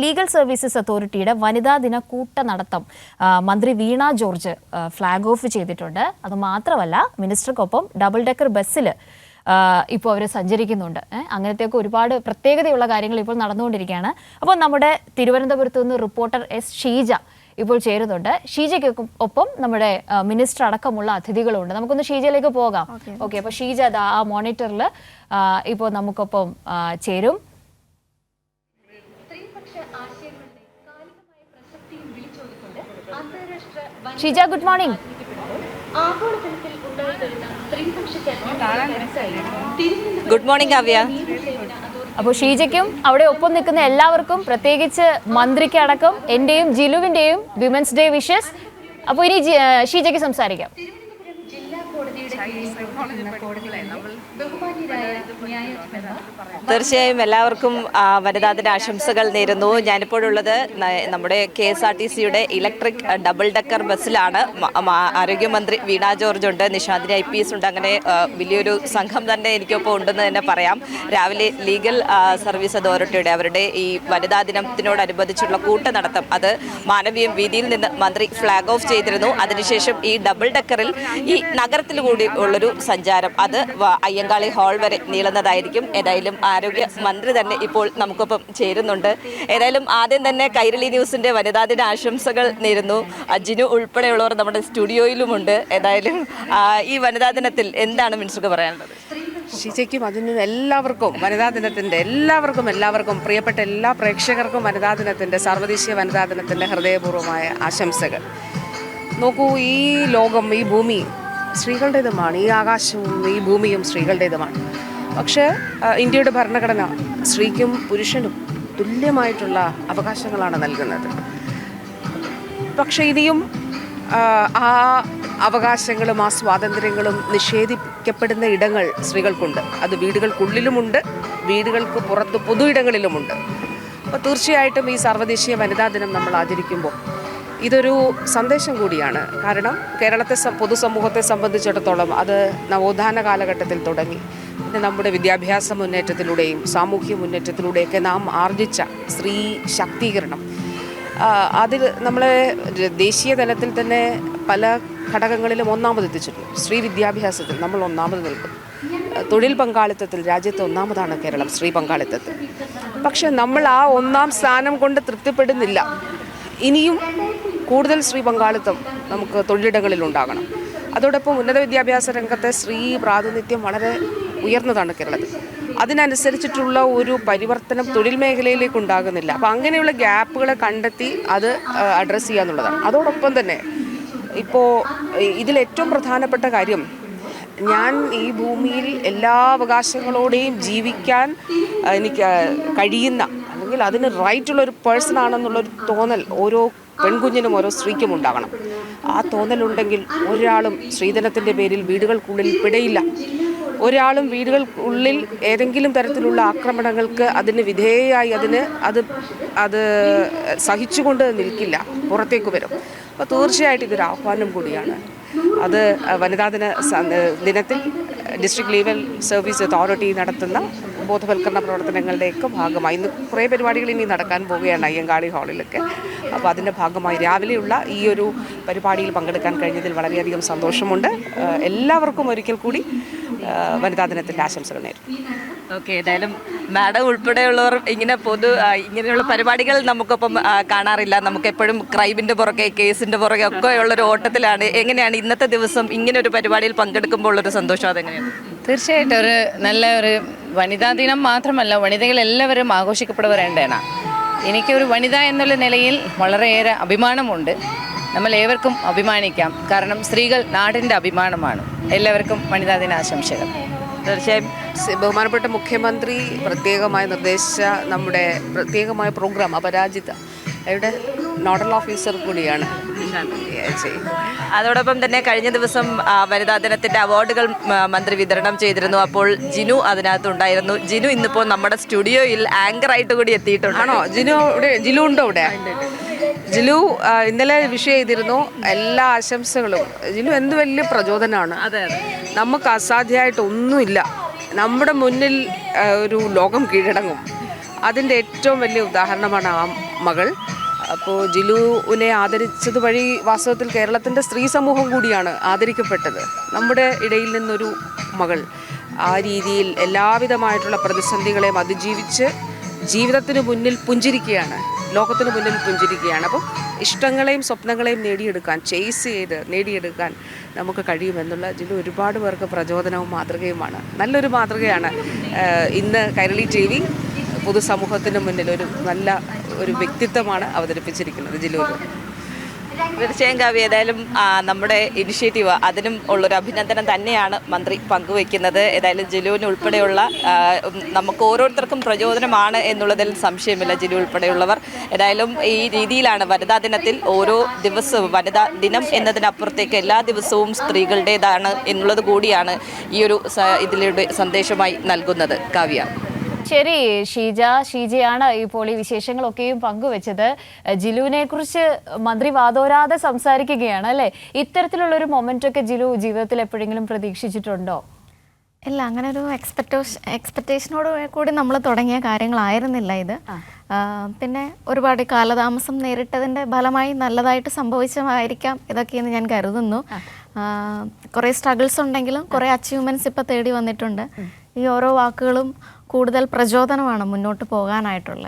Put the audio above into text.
Legal services അതോറിറ്റിയുടെ വനിതാ ദിന കൂട്ട നടത്തം മന്ത്രി വീണ ജോർജ് ഫ്ലാഗ് ഓഫ് ചെയ്തിട്ടുണ്ട്. അതുമാത്രമല്ല മിനിസ്റ്റർക്കൊപ്പം ഡബിൾ ഡെക്കർ ബസ്സിൽ ഇപ്പോൾ അവർ സഞ്ചരിക്കുന്നുണ്ട്. അങ്ങനത്തെയൊക്കെ ഒരുപാട് പ്രത്യേകതയുള്ള കാര്യങ്ങൾ ഇപ്പോൾ നടന്നുകൊണ്ടിരിക്കുകയാണ്. അപ്പോൾ നമ്മുടെ തിരുവനന്തപുരത്ത് നിന്ന് റിപ്പോർട്ടർ എസ് ഷീജ ഇപ്പോൾ ചേരുന്നുണ്ട്. ഷീജയ്ക്ക് ഒപ്പം നമ്മുടെ മിനിസ്റ്റർ അടക്കമുള്ള അതിഥികളുണ്ട്. നമുക്കൊന്ന് ഷീജയിലേക്ക് പോകാം. ഓക്കെ, അപ്പോൾ ഷീജ ആ മോണിറ്ററിൽ ഇപ്പോൾ നമുക്കൊപ്പം ചേരും. Sheeja, good morning. Good morning Kavya. അപ്പോൾ ഷീജയ്ക്കും അവിടെ ഒപ്പം നിൽക്കുന്ന എല്ലാവർക്കും, പ്രത്യേകിച്ച് മന്ത്രിക്ക് അടക്കം എന്റെയും ജിലുവിന്റെയും വിമൻസ് ഡേ വിഷസ്. അപ്പോൾ ഇനി ഷീജയ്ക്ക് സംസാരിക്കാം. തീർച്ചയായും എല്ലാവർക്കും വനിതാ ദിന ആശംസകൾ നേരുന്നു. ഞാനിപ്പോഴുള്ളത് നമ്മുടെ KSRTCയുടെ ഇലക്ട്രിക് ഡബിൾ ഡെക്കർ ബസ്സിലാണ്. ആരോഗ്യമന്ത്രി വീണ ജോർജ് ഉണ്ട്, നിശാന്തിനി IPS ഉണ്ട്. അങ്ങനെ വലിയൊരു സംഘം തന്നെ എനിക്കൊപ്പം ഉണ്ടെന്ന് തന്നെ പറയാം. രാവിലെ ലീഗൽ സർവീസ് അതോറിറ്റിയുടെ അവരുടെ ഈ വനിതാ ദിനത്തിനോടനുബന്ധിച്ചുള്ള കൂട്ടനടത്തം അത് മാനവീയം വീതിയിൽ നിന്ന് മന്ത്രി ഫ്ലാഗ് ഓഫ് ചെയ്തിരുന്നു. അതിനുശേഷം ഈ ഡബിൾ ഡെക്കറിൽ ഈ നഗരത്തിൽ കൂടി ഉള്ളൊരു സഞ്ചാരം അത് അയ്യങ്കാളി ഹാൾ വരെ നീളുന്നതായിരിക്കും. ഏതായാലും ആരോഗ്യ മന്ത്രി തന്നെ ഇപ്പോൾ നമുക്കൊപ്പം ചേരുന്നുണ്ട്. ഏതായാലും ആദ്യം തന്നെ കൈരളി ന്യൂസിന്റെ വനിതാ ദിന ആശംസകൾ നേരുന്നു. ജിനു ഉൾപ്പെടെയുള്ളവർ നമ്മുടെ സ്റ്റുഡിയോയിലുമുണ്ട്. ഏതായാലും ഈ വനിതാ ദിനത്തിൽ എന്താണ് മിനിസ്റ്റർക്ക് പറയാനുള്ളത്? ഷീജയ്ക്കും അതിന് എല്ലാവർക്കും വനിതാ ദിനത്തിൻ്റെ എല്ലാവർക്കും പ്രിയപ്പെട്ട എല്ലാ പ്രേക്ഷകർക്കും വനിതാ ദിനത്തിൻ്റെ സർവ്വദേശീയ വനിതാ ദിനത്തിൻ്റെ ഹൃദയപൂർവ്വമായ ആശംസകൾ. നോക്കൂ, ഈ ലോകം, ഈ ഭൂമി സ്ത്രീകളുടേതുമാണ്. ഈ ആകാശവും ഈ ഭൂമിയും സ്ത്രീകളുടേതുമാണ്. പക്ഷേ ഇന്ത്യയുടെ ഭരണഘടന സ്ത്രീക്കും പുരുഷനും തുല്യമായിട്ടുള്ള അവകാശങ്ങളാണ് നൽകുന്നത്. പക്ഷേ ഇനിയും ആ അവകാശങ്ങളും ആ സ്വാതന്ത്ര്യങ്ങളും നിഷേധിക്കപ്പെടുന്ന ഇടങ്ങൾ സ്ത്രീകൾക്കുണ്ട്. അത് വീടുകൾക്കുള്ളിലുമുണ്ട്, വീടുകൾക്ക് പുറത്ത് പൊതു ഇടങ്ങളിലുമുണ്ട്. അപ്പോൾ തീർച്ചയായിട്ടും ഈ സർവ്വദേശീയ വനിതാ ദിനം നമ്മൾ ആചരിക്കുമ്പോൾ ഇതൊരു സന്ദേശം കൂടിയാണ്. കാരണം കേരളത്തെ പൊതുസമൂഹത്തെ സംബന്ധിച്ചിടത്തോളം അത് നവോത്ഥാന കാലഘട്ടത്തിൽ തുടങ്ങി പിന്നെ നമ്മുടെ വിദ്യാഭ്യാസ മുന്നേറ്റത്തിലൂടെയും സാമൂഹ്യ മുന്നേറ്റത്തിലൂടെയൊക്കെ നാം ആർജിച്ച സ്ത്രീ ശാക്തീകരണം, അതിൽ നമ്മളെ ദേശീയ തലത്തിൽ തന്നെ പല ഘടകങ്ങളിലും ഒന്നാമതെത്തിച്ചിട്ടുണ്ട്. സ്ത്രീ വിദ്യാഭ്യാസത്തിൽ നമ്മൾ ഒന്നാമത് നിൽക്കും. തൊഴിൽ പങ്കാളിത്തത്തിൽ രാജ്യത്ത് ഒന്നാമതാണ് കേരളം സ്ത്രീ പങ്കാളിത്തത്തിൽ. പക്ഷെ നമ്മൾ ആ ഒന്നാം സ്ഥാനം കൊണ്ട് തൃപ്തിപ്പെടുന്നില്ല. ഇനിയും കൂടുതൽ സ്ത്രീ പങ്കാളിത്തം നമുക്ക് തൊഴിലിടങ്ങളിൽ ഉണ്ടാകണം. അതോടൊപ്പം ഉന്നത വിദ്യാഭ്യാസ രംഗത്തെ സ്ത്രീ പ്രാതിനിധ്യം വളരെ ഉയർന്നതാണ് കേരളത്തിൽ. അതിനനുസരിച്ചിട്ടുള്ള ഒരു പരിവർത്തനം തൊഴിൽ മേഖലയിലേക്ക് ഉണ്ടാകുന്നില്ല. അപ്പോൾ അങ്ങനെയുള്ള ഗ്യാപ്പുകളെ കണ്ടെത്തി അത് അഡ്രസ്സ് ചെയ്യുക എന്നുള്ളതാണ്. അതോടൊപ്പം തന്നെ ഇപ്പോൾ ഇതിലേറ്റവും പ്രധാനപ്പെട്ട കാര്യം, ഞാൻ ഈ ഭൂമിയിൽ എല്ലാ അവകാശങ്ങളോടെയും ജീവിക്കാൻ എനിക്ക് കഴിയുന്ന, അല്ലെങ്കിൽ അതിന് റൈറ്റുള്ളൊരു പേഴ്സൺ ആണെന്നുള്ളൊരു തോന്നൽ ഓരോ പെൺകുഞ്ഞിനും ഓരോ സ്ത്രീക്കും ഉണ്ടാകണം. ആ തോന്നലുണ്ടെങ്കിൽ ഒരാളും സ്ത്രീധനത്തിൻ്റെ പേരിൽ വീടുകൾക്കുള്ളിൽ പിടയില്ല. ഒരാളും വീടുകൾക്കുള്ളിൽ ഏതെങ്കിലും തരത്തിലുള്ള ആക്രമണങ്ങൾക്ക് അതിന് വിധേയമായി അത് സഹിച്ചുകൊണ്ട് നിൽക്കില്ല, പുറത്തേക്ക് വരും. അപ്പോൾ തീർച്ചയായിട്ടും ഇതൊരു ആഹ്വാനം കൂടിയാണ്. അത് വനിതാ ദിനത്തിൽ ഡിസ്ട്രിക്ട് ലീഗൽ സർവീസ് അതോറിറ്റി നടത്തുന്ന ബോധവൽക്കരണ പ്രവർത്തനങ്ങളുടെയൊക്കെ ഭാഗമായി ഇന്ന് കുറേ പരിപാടികൾ ഇനി നടക്കാൻ പോവുകയാണ് അയ്യങ്കാളി ഹാളിലൊക്കെ. അപ്പോൾ അതിൻ്റെ ഭാഗമായി രാവിലെയുള്ള ഈ ഒരു പരിപാടിയിൽ പങ്കെടുക്കാൻ കഴിഞ്ഞതിൽ വളരെയധികം സന്തോഷമുണ്ട്. എല്ലാവർക്കും ഒരിക്കൽ കൂടി വനിതാ ദിനത്തിൻ്റെ ആശംസകൾ നേരുന്നു. ഓക്കെ, ഏതായാലും മാഡം ഉൾപ്പെടെയുള്ളവർ ഇങ്ങനെയുള്ള പരിപാടികൾ നമുക്കൊപ്പം കാണാറില്ല. നമുക്കെപ്പോഴും ക്രൈമിൻ്റെ പുറകെ, കേസിൻ്റെ പുറകെ ഒക്കെ ഉള്ളൊരു ഓട്ടത്തിലാണ്. എങ്ങനെയാണ് ഇന്നത്തെ ദിവസം ഇങ്ങനെ ഒരു പരിപാടിയിൽ പങ്കെടുക്കുമ്പോൾ ഉള്ളൊരു സന്തോഷം? അതെങ്ങനെയാണ്? തീർച്ചയായിട്ടും ഒരു നല്ല ഒരു വനിതാ ദിനം മാത്രമല്ല, വനിതകൾ എല്ലാവരും ആഘോഷിക്കപ്പെടേണ്ടതാണ്. എനിക്കൊരു വനിത എന്നുള്ള നിലയിൽ വളരെയേറെ അഭിമാനമുണ്ട്. നമ്മൾ ഏവർക്കും അഭിമാനിക്കാം. കാരണം സ്ത്രീകൾ നാടിൻ്റെ അഭിമാനമാണ്. എല്ലാവർക്കും വനിതാ ദിന ആശംസകൾ. തീർച്ചയായും ബഹുമാനപ്പെട്ട മുഖ്യമന്ത്രി പ്രത്യേകമായി നിർദ്ദേശിച്ച നമ്മുടെ പ്രത്യേകമായ പ്രോഗ്രാം അപരാജിത ഇവിടെ നോഡൽ ഓഫീസർ കൂടിയാണ്. അതോടൊപ്പം തന്നെ കഴിഞ്ഞ ദിവസം വനിതാ ദിനത്തിൻ്റെ അവാർഡുകൾ മന്ത്രി വിതരണം ചെയ്തിരുന്നു. അപ്പോൾ ജിനു അതിനകത്തുണ്ടായിരുന്നു. ജിനു ഇന്നിപ്പോൾ നമ്മുടെ സ്റ്റുഡിയോയിൽ ആങ്കറായിട്ട് കൂടി എത്തിയിട്ടുണ്ട്. ആണോ? ജിലു ഉണ്ടോ ഇവിടെ? ജിലു ഇന്നലെ വിഷ് ചെയ്തിരുന്നു. എല്ലാ ആശംസകളും. ജിലു എന്ത് വലിയ പ്രചോദനമാണ്. നമുക്ക് അസാധ്യമായിട്ടൊന്നുമില്ല. നമ്മുടെ മുന്നിൽ ഒരു ലോകം കീഴടങ്ങും. അതിൻ്റെ ഏറ്റവും വലിയ ഉദാഹരണമാണ് ആ മകൾ. അപ്പോൾ ജിലുവിനെ ആദരിച്ചത് വഴി വാസ്തവത്തിൽ കേരളത്തിൻ്റെ സ്ത്രീ സമൂഹം കൂടിയാണ് ആദരിക്കപ്പെട്ടത്. നമ്മുടെ ഇടയിൽ നിന്നൊരു മകൾ ആ രീതിയിൽ എല്ലാവിധമായിട്ടുള്ള പ്രതിസന്ധികളെയും അതിജീവിച്ച് ജീവിതത്തിന് മുന്നിൽ പുഞ്ചിരിക്കുകയാണ്, ലോകത്തിന് മുന്നിൽ പുഞ്ചിരിക്കുകയാണ്. അപ്പം ഇഷ്ടങ്ങളെയും സ്വപ്നങ്ങളെയും ചേസ് ചെയ്ത് നേടിയെടുക്കാൻ നമുക്ക് കഴിയുമെന്നുള്ള ജില്ലു ഒരുപാട് പേർക്ക് പ്രചോദനവും മാതൃകയുമാണ്. നല്ലൊരു മാതൃകയാണ്. ഇന്ന് കൈരളി TV പൊതുസമൂഹത്തിന് മുന്നിൽ നല്ല ഒരു വ്യക്തിത്വമാണ് അവതരിപ്പിച്ചിരിക്കുന്നത് ജില്ലുവിൽ. തീർച്ചയായും കാവ്യ, ഏതായാലും നമ്മുടെ ഇനിഷ്യേറ്റീവ് അതിനും ഉള്ളൊരു അഭിനന്ദനം തന്നെയാണ് മന്ത്രി പങ്കുവയ്ക്കുന്നത്. ഏതായാലും ജിലുവിന് ഉൾപ്പെടെയുള്ള നമുക്ക് ഓരോരുത്തർക്കും പ്രചോദനമാണ് എന്നുള്ളതിൽ സംശയമില്ല. ജിലു ഉൾപ്പെടെയുള്ളവർ ഏതായാലും ഈ രീതിയിലാണ് വനിതാ ദിനത്തിൽ ഓരോ ദിവസവും വനിതാ ദിനം എന്നതിനപ്പുറത്തേക്ക് എല്ലാ ദിവസവും സ്ത്രീകളുടേതാണ് എന്നുള്ളത് കൂടിയാണ് ഈ ഒരു ഇതിലൂടെ സന്ദേശമായി നൽകുന്നത്. കാവ്യ. ശരി ഷീജയാണ് ഇപ്പോൾ ഈ വിശേഷങ്ങളൊക്കെയും പങ്കുവെച്ചത്. ജിലുവിനെ കുറിച്ച് മന്ത്രി വാതോരാതെ സംസാരിക്കുകയാണ് അല്ലേ? ഇത്തരത്തിലുള്ളൊരു മൊമെന്റ് ഒക്കെ ജിലു ജീവിതത്തിൽ എപ്പോഴെങ്കിലും പ്രതീക്ഷിച്ചിട്ടുണ്ടോ? ഇല്ല, അങ്ങനെ ഒരു എക്സ്പെക്റ്റേഷനോട് കൂടി നമ്മൾ തുടങ്ങിയ കാര്യങ്ങളായിരുന്നില്ല ഇത്. പിന്നെ ഒരുപാട് കാലതാമസം നേരിട്ടതിൻ്റെ ഫലമായി നല്ലതായിട്ട് സംഭവിച്ചതായിരിക്കാം ഇതൊക്കെയെന്ന് ഞാൻ കരുതുന്നു. കുറേ സ്ട്രഗിൾസ് ഉണ്ടെങ്കിലും കുറേ അച്ചീവ്മെൻറ്റ്സ് ഇപ്പോൾ തേടി വന്നിട്ടുണ്ട്. ഈ ഓരോ വാക്കുകളും കൂടുതൽ പ്രചോദനമാണ് മുന്നോട്ട് പോകാനായിട്ടുള്ളത്.